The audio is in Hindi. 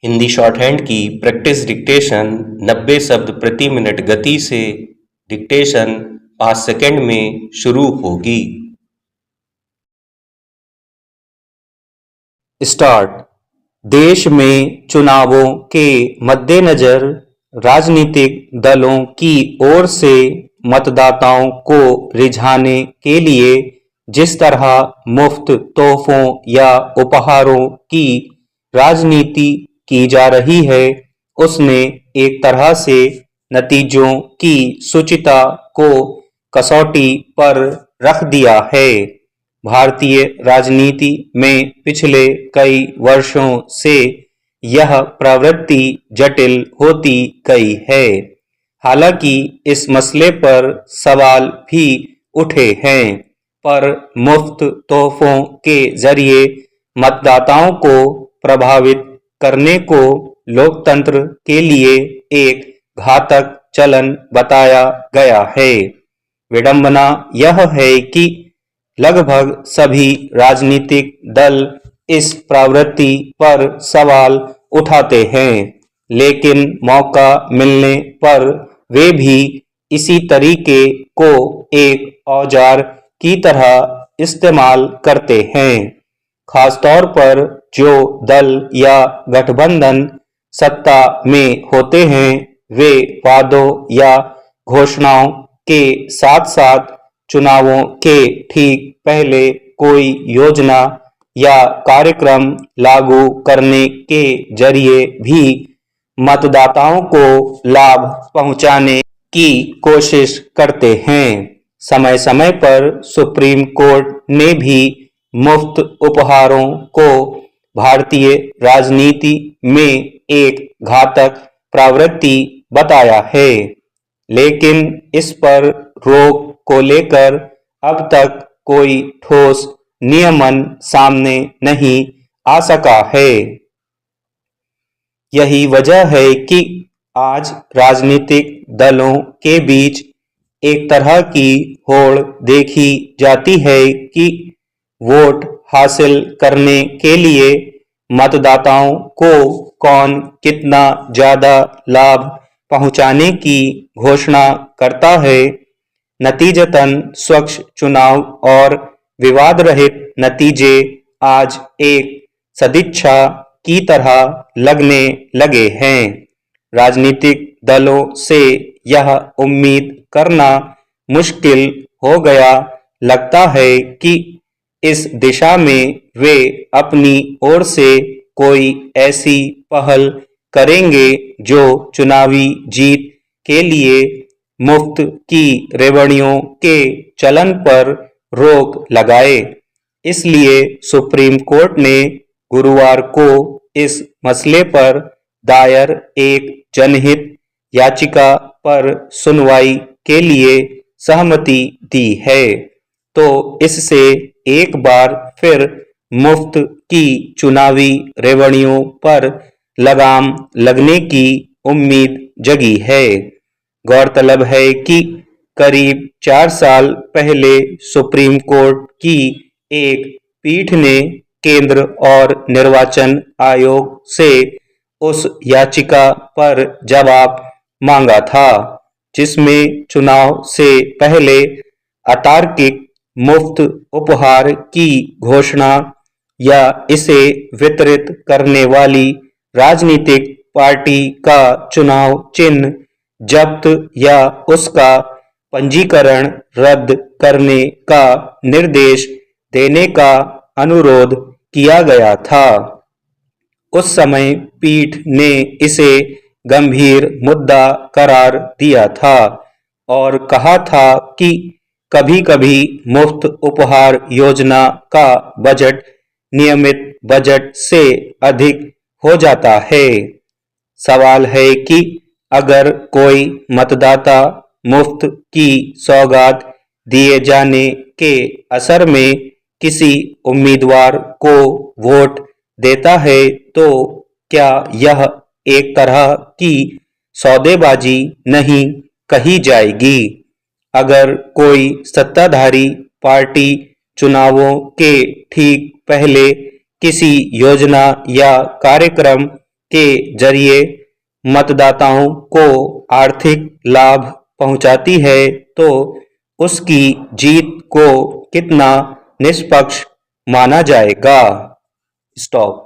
हिंदी शॉर्टहैंड की प्रैक्टिस डिक्टेशन 90 शब्द प्रति मिनट गति से डिक्टेशन 5 सेकंड में शुरू होगी। स्टार्ट। देश में चुनावों के मद्देनजर राजनीतिक दलों की ओर से मतदाताओं को रिझाने के लिए जिस तरह मुफ्त तोहफों या उपहारों की राजनीति की जा रही है, उसने एक तरह से नतीजों की शुचिता को कसौटी पर रख दिया है। भारतीय राजनीति में पिछले कई वर्षों से यह प्रवृत्ति जटिल होती गई है। हालांकि इस मसले पर सवाल भी उठे हैं, पर मुफ्त तोहफों के जरिए मतदाताओं को प्रभावित करने को लोकतंत्र के लिए एक घातक चलन बताया गया है। विडंबना यह है कि लगभग सभी राजनीतिक दल इस प्रवृत्ति पर सवाल उठाते हैं, लेकिन मौका मिलने पर वे भी इसी तरीके को एक औजार की तरह इस्तेमाल करते हैं। खासतौर पर जो दल या गठबंधन सत्ता में होते हैं, वे वादों या घोषणाओं के साथ साथ चुनावों के ठीक पहले कोई योजना या कार्यक्रम लागू करने के जरिए भी मतदाताओं को लाभ पहुंचाने की कोशिश करते हैं। समय समय पर सुप्रीम कोर्ट ने भी मुफ्त उपहारों को भारतीय राजनीति में एक घातक प्रवृत्ति बताया है, लेकिन इस पर रोक को लेकर अब तक कोई ठोस नियमन सामने नहीं आ सका है। यही वजह है कि आज राजनीतिक दलों के बीच एक तरह की होड़ देखी जाती है कि वोट हासिल करने के लिए मतदाताओं को कौन कितना ज्यादा लाभ पहुंचाने की घोषणा करता है। नतीजतन स्वच्छ चुनाव और विवाद रहित नतीजे आज एक सदिच्छा की तरह लगने लगे हैं। राजनीतिक दलों से यह उम्मीद करना मुश्किल हो गया लगता है कि इस दिशा में वे अपनी ओर से कोई ऐसी पहल करेंगे जो चुनावी जीत के लिए मुफ्त की रेवड़ियों के चलन पर रोक लगाए। इसलिए सुप्रीम कोर्ट ने गुरुवार को इस मसले पर दायर एक जनहित याचिका पर सुनवाई के लिए सहमति दी है। तो इससे एक बार फिर मुफ्त की चुनावी रेवड़ियों पर लगाम लगने की उम्मीद जगी है। गौरतलब है कि करीब 4 साल पहले सुप्रीम कोर्ट की एक पीठ ने केंद्र और निर्वाचन आयोग से उस याचिका पर जवाब मांगा था, जिसमें चुनाव से पहले अतार्किक मुफ्त उपहार की घोषणा या इसे वितरित करने वाली राजनीतिक पार्टी का चुनाव चिन्ह जब्त या उसका पंजीकरण रद्द करने का निर्देश देने का अनुरोध किया गया था। उस समय पीठ ने इसे गंभीर मुद्दा करार दिया था और कहा था कि कभी-कभी मुफ्त उपहार योजना का बजट नियमित बजट से अधिक हो जाता है। सवाल है कि अगर कोई मतदाता मुफ्त की सौगात दिए जाने के असर में किसी उम्मीदवार को वोट देता है, तो क्या यह एक तरह की सौदेबाजी नहीं कही जाएगी? अगर कोई सत्ताधारी पार्टी चुनावों के ठीक पहले किसी योजना या कार्यक्रम के जरिए मतदाताओं को आर्थिक लाभ पहुंचाती है तो उसकी जीत को कितना निष्पक्ष माना जाएगा? स्टॉप।